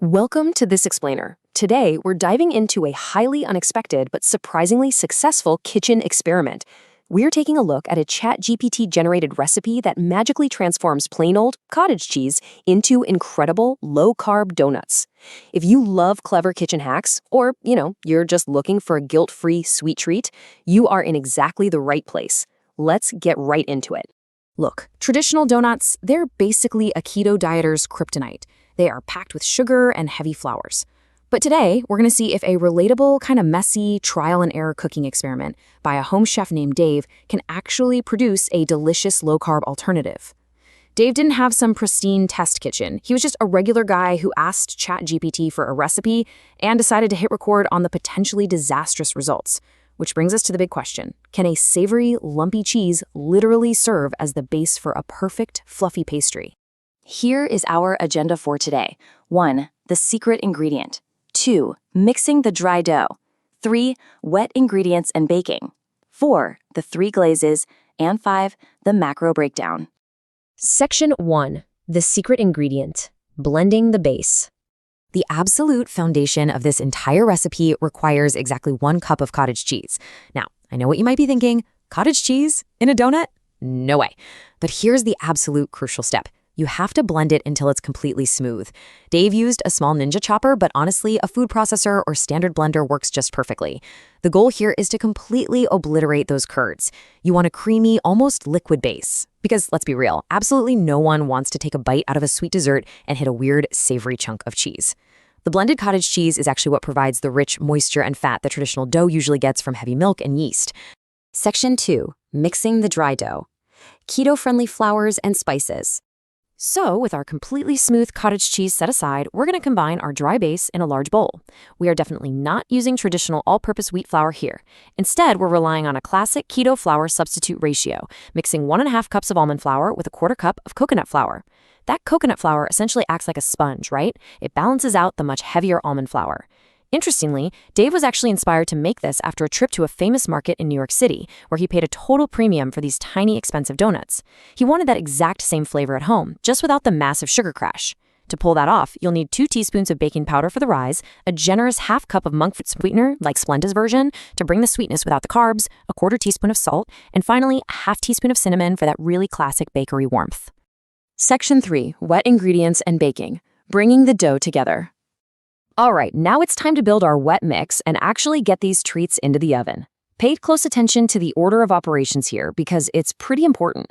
Welcome to This Explainer. Today, we're diving into a highly unexpected but surprisingly successful kitchen experiment. We're taking a look at a ChatGPT-generated recipe that magically transforms plain old cottage cheese into incredible low-carb donuts. If you love clever kitchen hacks, or, you're just looking for a guilt-free sweet treat, you are in exactly the right place. Let's get right into it. Look, traditional donuts, they're basically a keto dieter's kryptonite. They are packed with sugar and heavy flours. But today, we're going to see if a relatable, kind of messy, trial-and-error cooking experiment by a home chef named Dave can actually produce a delicious low-carb alternative. Dave didn't have some pristine test kitchen. He was just a regular guy who asked ChatGPT for a recipe and decided to hit record on the potentially disastrous results. Which brings us to the big question. Can a savory, lumpy cheese literally serve as the base for a perfect, fluffy pastry? Here is our agenda for today. 1. The secret ingredient. 2. Mixing the dry dough. 3. Wet ingredients and baking. 4. The 3 glazes. And 5. The macro breakdown. Section 1. The secret ingredient. Blending the base. The absolute foundation of this entire recipe requires exactly 1 cup of cottage cheese. Now, I know what you might be thinking. Cottage cheese in a donut? No way. But here's the absolute crucial step. You have to blend it until it's completely smooth. Dave used a small Ninja chopper, but honestly, a food processor or standard blender works just perfectly. The goal here is to completely obliterate those curds. You want a creamy, almost liquid base. Because let's be real, absolutely no one wants to take a bite out of a sweet dessert and hit a weird, savory chunk of cheese. The blended cottage cheese is actually what provides the rich moisture and fat that traditional dough usually gets from heavy milk and yeast. Section 2. Mixing the dry dough. Keto-friendly flours and spices. So, with our completely smooth cottage cheese set aside, we're going to combine our dry base in a large bowl. We are definitely not using traditional all-purpose wheat flour here. Instead, we're relying on a classic keto flour substitute ratio, mixing 1.5 cups of almond flour with a 1/4 cup of coconut flour. That coconut flour essentially acts like a sponge, right? It balances out the much heavier almond flour. Interestingly, Dave was actually inspired to make this after a trip to a famous market in New York City, where he paid a total premium for these tiny, expensive donuts. He wanted that exact same flavor at home, just without the massive sugar crash. To pull that off, you'll need 2 teaspoons of baking powder for the rise, a generous 1/2 cup of monk fruit sweetener, like Splenda's version, to bring the sweetness without the carbs, a 1/4 teaspoon of salt, and finally, a 1/2 teaspoon of cinnamon for that really classic bakery warmth. Section 3. Wet ingredients and baking. Bringing the dough together. All right, now it's time to build our wet mix and actually get these treats into the oven. Pay close attention to the order of operations here because it's pretty important.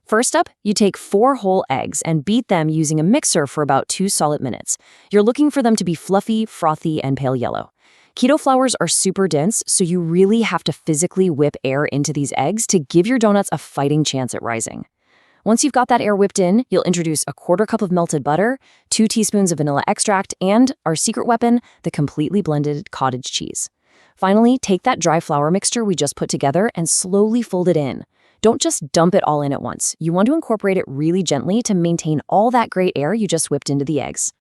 First up, you take 4 whole eggs and beat them using a mixer for about 2 solid minutes. You're looking for them to be fluffy, frothy, and pale yellow. Keto flours are super dense, so you really have to physically whip air into these eggs to give your donuts a fighting chance at rising. Once you've got that air whipped in, you'll introduce a 1/4 cup of melted butter, 2 teaspoons of vanilla extract, and our secret weapon, the completely blended cottage cheese. Finally, take that dry flour mixture we just put together and slowly fold it in. Don't just dump it all in at once. You want to incorporate it really gently to maintain all that great air you just whipped into the eggs.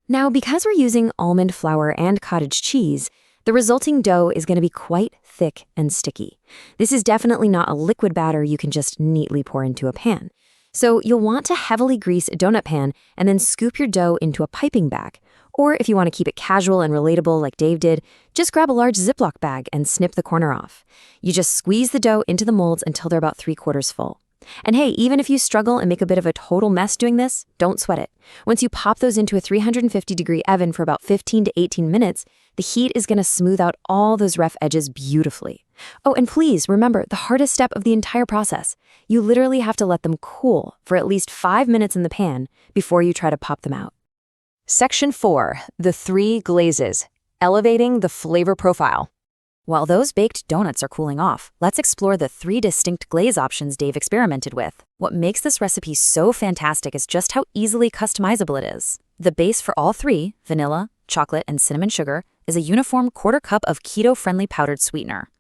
Now, because we're using almond flour and cottage cheese, the resulting dough is going to be quite thick and sticky. This is definitely not a liquid batter you can just neatly pour into a pan. So you'll want to heavily grease a donut pan and then scoop your dough into a piping bag. Or if you want to keep it casual and relatable like Dave did, just grab a large Ziploc bag and snip the corner off. You just squeeze the dough into the molds until they're about 3/4 full. And hey, even if you struggle and make a bit of a total mess doing this, don't sweat it. Once you pop those into a 350-degree oven for about 15 to 18 minutes, the heat is going to smooth out all those rough edges beautifully. Oh, and please remember the hardest step of the entire process. You literally have to let them cool for at least 5 minutes in the pan before you try to pop them out. Section 4. The 3 glazes. Elevating the flavor profile. While those baked donuts are cooling off, let's explore the 3 distinct glaze options Dave experimented with. What makes this recipe so fantastic is just how easily customizable it is. The base for all 3, vanilla, chocolate, and cinnamon sugar, is a uniform 1/4 cup of keto-friendly powdered sweetener.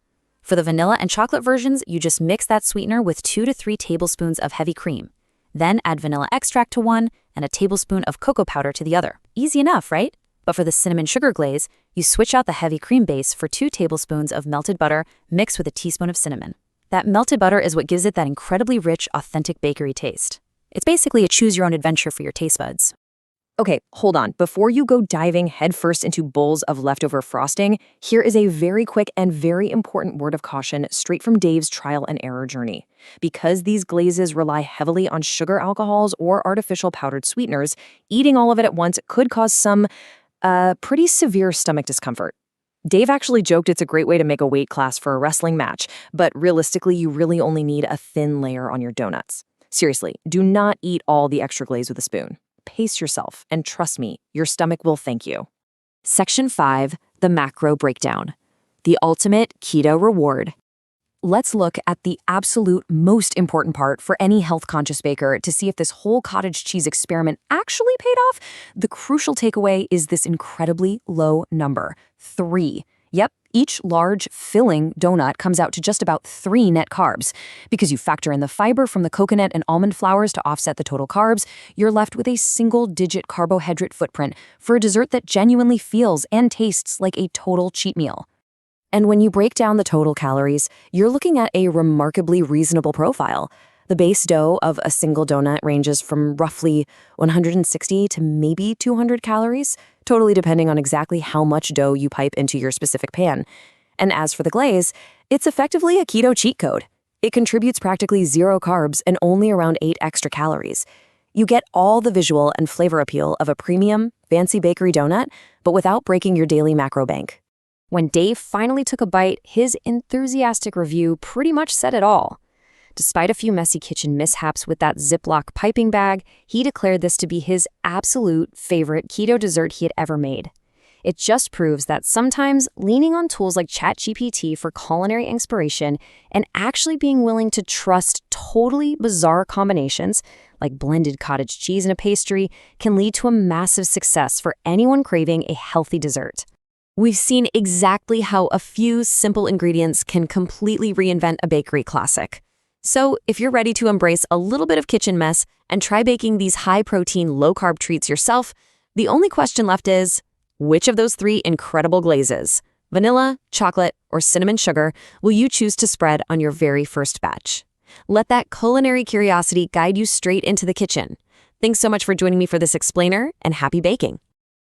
For the vanilla and chocolate versions, you just mix that sweetener with 2 to 3 tablespoons of heavy cream. Then add vanilla extract to one and a tablespoon of cocoa powder to the other. Easy enough, right? But for the cinnamon sugar glaze, you switch out the heavy cream base for 2 tablespoons of melted butter mixed with a teaspoon of cinnamon. That melted butter is what gives it that incredibly rich, authentic bakery taste. It's basically a choose-your-own adventure for your taste buds. Okay, hold on. Before you go diving headfirst into bowls of leftover frosting, here is a very quick and very important word of caution straight from Dave's trial and error journey. Because these glazes rely heavily on sugar alcohols or artificial powdered sweeteners, eating all of it at once could cause some pretty severe stomach discomfort. Dave actually joked it's a great way to make a weight class for a wrestling match, but realistically, you really only need a thin layer on your donuts. Seriously, do not eat all the extra glaze with a spoon. Pace yourself, and trust me, your stomach will thank you. Section 5, the macro breakdown. The ultimate keto reward. Let's look at the absolute most important part for any health-conscious baker to see if this whole cottage cheese experiment actually paid off. The crucial takeaway is this incredibly low number, 3. Yep, each large, filling donut comes out to just about 3 net carbs. Because you factor in the fiber from the coconut and almond flours to offset the total carbs, you're left with a single-digit carbohydrate footprint for a dessert that genuinely feels and tastes like a total cheat meal. And when you break down the total calories, you're looking at a remarkably reasonable profile. The base dough of a single donut ranges from roughly 160 to maybe 200 calories, totally depending on exactly how much dough you pipe into your specific pan. And as for the glaze, it's effectively a keto cheat code. It contributes practically 0 carbs and only around 8 extra calories. You get all the visual and flavor appeal of a premium, fancy bakery donut, but without breaking your daily macro bank. When Dave finally took a bite, his enthusiastic review pretty much said it all. Despite a few messy kitchen mishaps with that Ziploc piping bag, he declared this to be his absolute favorite keto dessert he had ever made. It just proves that sometimes leaning on tools like ChatGPT for culinary inspiration and actually being willing to trust totally bizarre combinations, like blended cottage cheese in a pastry, can lead to a massive success for anyone craving a healthy dessert. We've seen exactly how a few simple ingredients can completely reinvent a bakery classic. So, if you're ready to embrace a little bit of kitchen mess and try baking these high-protein, low-carb treats yourself, the only question left is, which of those 3 incredible glazes, vanilla, chocolate, or cinnamon sugar, will you choose to spread on your very first batch? Let that culinary curiosity guide you straight into the kitchen. Thanks so much for joining me for this explainer, and happy baking!